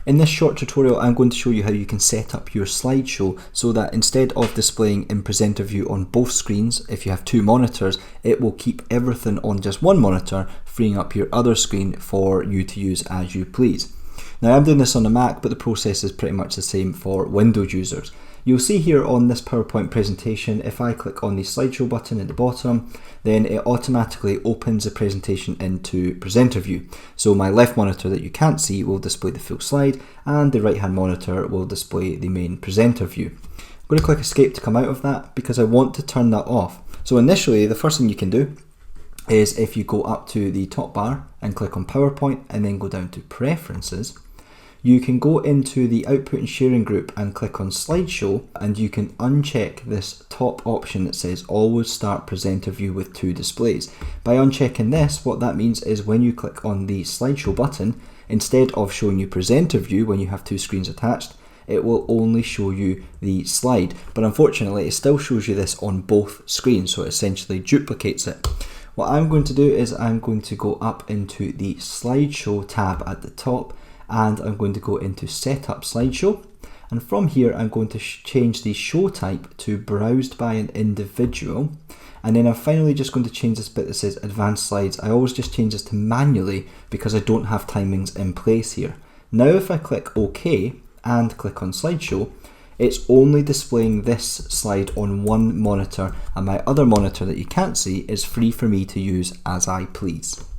In this short tutorial, I'm going to show you how you can set up your slideshow so that instead of displaying in presenter view on both screens, if you have two monitors, it will keep everything on just one monitor, freeing up your other screen for you to use as you please. Now, I'm doing this on a Mac, but the process is pretty much the same for Windows users. You'll see here on this PowerPoint presentation, if I click on the slideshow button at the bottom, then it automatically opens the presentation into presenter view. So my left monitor that you can't see will display the full slide, and the right hand monitor will display the main presenter view. I'm going to click escape to come out of that because I want to turn that off. So initially, the first thing you can do is if you go up to the top bar and click on PowerPoint and then go down to preferences, you can go into the output and sharing group and click on slideshow, and you can uncheck this top option that says always start presenter view with two displays. By unchecking this, what that means is when you click on the slideshow button, instead of showing you presenter view when you have two screens attached, it will only show you the slide. But unfortunately, it still shows you this on both screens, so it essentially duplicates it. What I'm going to do is I'm going to go up into the slideshow tab at the top, and I'm going to go into setup slideshow, and from here I'm going to change the show type to browsed by an individual, and then I'm finally just going to change this bit that says advanced slides. I always just change this to manually because I don't have timings in place here. Now if I click OK and click on slideshow, it's only displaying this slide on one monitor, and my other monitor that you can't see is free for me to use as I please.